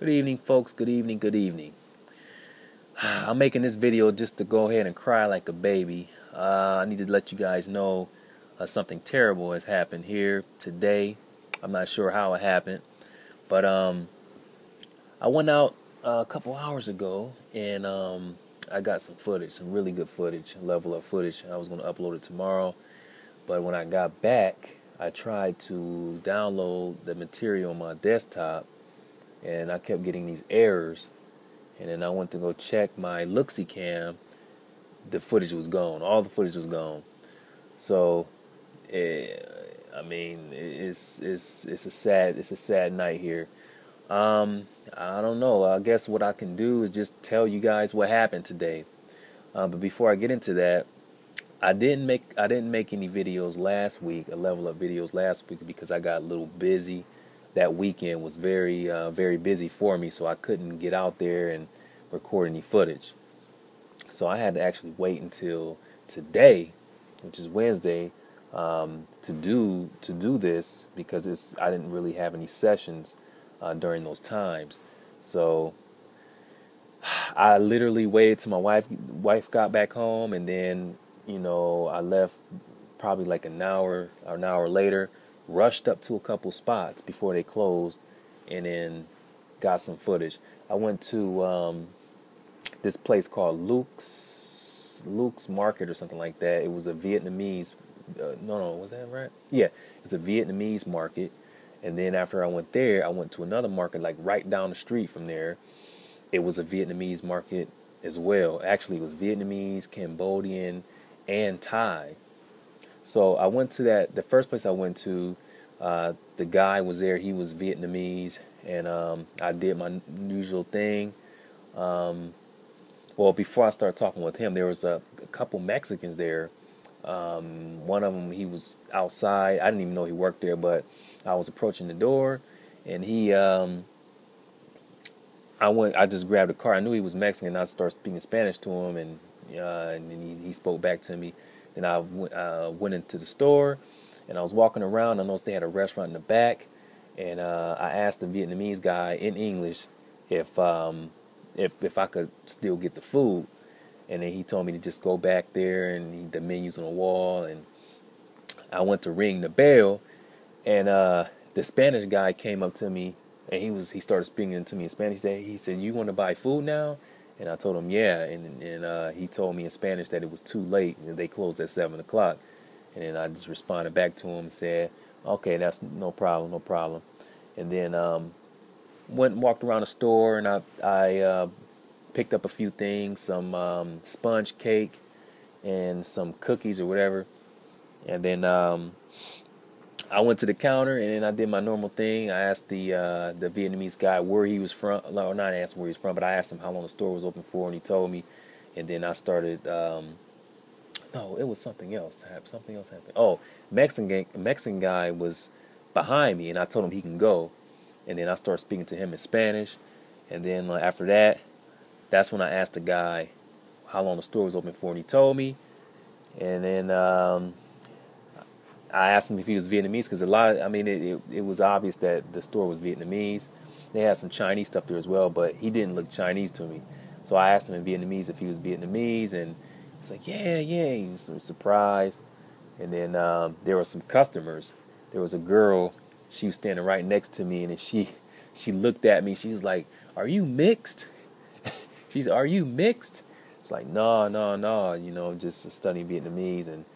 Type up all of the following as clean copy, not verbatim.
Good evening, folks. Good evening. Good evening. I'm making this video just to go ahead and cry like a baby. I need to let you guys know something terrible has happened here today. I'm not sure how it happened, but I went out a couple hours ago and I got some footage, some really good footage, level up footage. I was going to upload it tomorrow, but when I got back, I tried to download the material on my desktop, and I kept getting these errors. And then I went to go check my Looksy Cam. The footage was gone. All the footage was gone. So, eh, I mean, it's a sad night here. I don't know. I guess what I can do is just tell you guys what happened today. But before I get into that, I didn't make any videos last week, a level up videos last week because I got a little busy. That weekend was very busy for me, so I couldn't get out there and record any footage. So I had to actually wait until today, which is Wednesday, to do this because I didn't really have any sessions during those times. So I literally waited till my wife got back home, and then I left probably like an hour or an hour later, rushed up to a couple spots before they closed, and then got some footage. I went to this place called Luke's Market or something like that. It was a Vietnamese. No, was that right? Yeah, it's a Vietnamese market. And then after I went there, I went to another market like right down the street from there. It was a Vietnamese market as well. Actually, it was Vietnamese, Cambodian, and Thai. So I went to that. The first place I went to, the guy was there. He was Vietnamese, and I did my usual thing. Well, before I started talking with him, there was a couple Mexicans there. One of them, he was outside. I didn't even know he worked there, but I was approaching the door, and I just grabbed a car. I knew he was Mexican. I started speaking Spanish to him, and then he spoke back to me. Then I went into the store, and I was walking around. I noticed they had a restaurant in the back, and I asked the Vietnamese guy in English if if I could still get the food, and then he told me to just go back there, and the menu's on the wall, and I went to ring the bell, and the Spanish guy came up to me, and he started speaking to me in Spanish. He said, "You want to buy food now?" And I told him, "Yeah," and he told me in Spanish that it was too late and they closed at 7 o'clock, and then I just responded back to him and said, "Okay, that's no problem, no problem." And then went and walked around the store, and I picked up a few things, some sponge cake and some cookies or whatever, and then I went to the counter and then I did my normal thing. I asked the Vietnamese guy where he was from. No, not asked where he's from, but I asked him how long the store was open for, and he told me. And then I started. No, it was something else. Something else happened. Oh, Mexican guy was behind me, and I told him he can go. And then I started speaking to him in Spanish. And then after that, that's when I asked the guy how long the store was open for, and he told me. And then I asked him if he was Vietnamese because I mean, it was obvious that the store was Vietnamese. They had some Chinese stuff there as well, but he didn't look Chinese to me. So I asked him in Vietnamese if he was Vietnamese, and he's like, yeah, yeah. He was surprised. And then there were some customers. There was a girl. She was standing right next to me, and then she looked at me. She was like, "Are you mixed?" "Are you mixed?" It's like, no, no, no. Just studying Vietnamese, and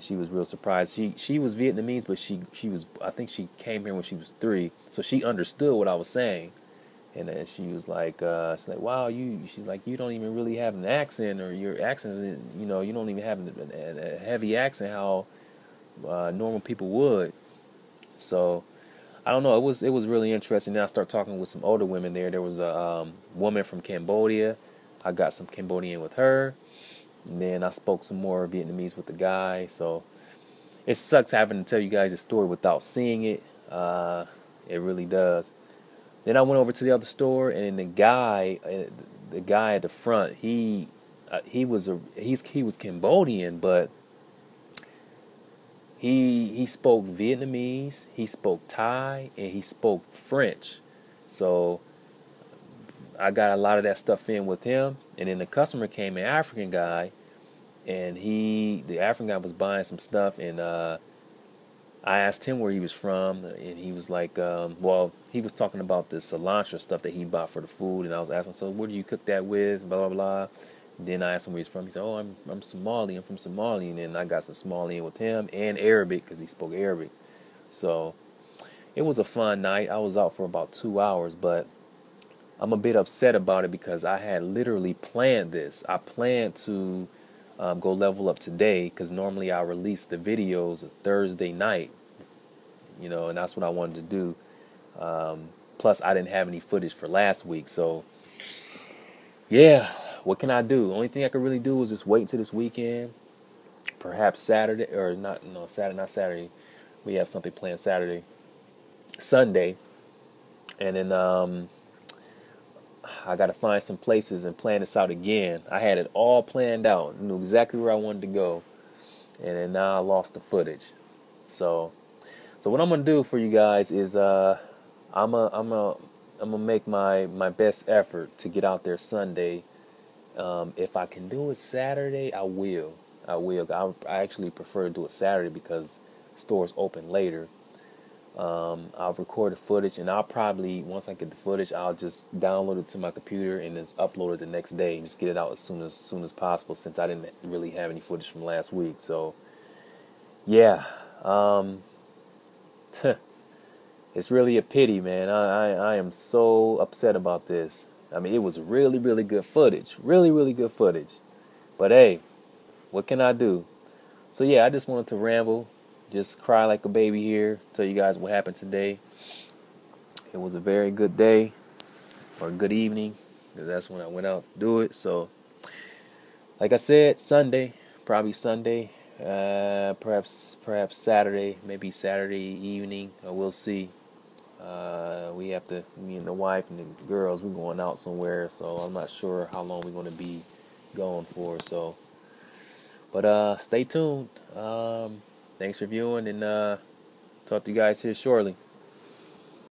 she was real surprised. She was Vietnamese, but she was, I think she came here when she was 3, so she understood what I was saying. And then she's like, wow, she's like, you don't even really have an accent, or your accent is, you don't even have a heavy accent how normal people would. So I don't know. It was really interesting. Then I started talking with some older women there. There was a woman from Cambodia. I got some Cambodian with her. And then I spoke some more Vietnamese with the guy. So it sucks having to tell you guys the story without seeing it. It really does. Then I went over to the other store, and the guy at the front, he was Cambodian, but he spoke Vietnamese, he spoke Thai, and he spoke French. So I got a lot of that stuff in with him, and then the customer came, an African guy, and the African guy was buying some stuff, and I asked him where he was from, and he was like, well, he was talking about the cilantro stuff that he bought for the food, and I was asking, so what do you cook that with, blah, blah, blah. And then I asked him where he's from. He said, oh, I'm Somali, I'm from Somalia, and then I got some Somali in with him, and Arabic, because he spoke Arabic. So it was a fun night. I was out for about 2 hours, but I'm a bit upset about it because I had literally planned this. I planned to go level up today because normally I release the videos Thursday night, and that's what I wanted to do. Plus, I didn't have any footage for last week, so yeah, what can I do? Only thing I could really do is just wait till this weekend, perhaps Saturday, or not, no, Saturday, not Saturday. We have something planned Saturday, Sunday, and then I got to find some places and plan this out again. I had it all planned out, knew exactly where I wanted to go, and then now I lost the footage. So what I'm gonna do for you guys is I'm gonna make my best effort to get out there Sunday. If I can do it Saturday, I will. I actually prefer to do it Saturday because stores open later. I'll record the footage, and I'll probably, once I get the footage, I'll just download it to my computer and then upload it the next day and just get it out as soon as possible, since I didn't really have any footage from last week. So yeah, it's really a pity, man. I am so upset about this. I mean, it was really, really good footage, really, really good footage, but hey, what can I do? So yeah, I just wanted to ramble, just cry like a baby here, tell you guys what happened today. It was a very good day, or a good evening, because that's when I went out to do it. So, like I said, Sunday, probably Sunday, perhaps Saturday, maybe Saturday evening. We'll see. We have to, me and the wife and the girls, we're going out somewhere, so I'm not sure how long we're going to be going for. So, but stay tuned. Thanks for viewing, and talk to you guys here shortly.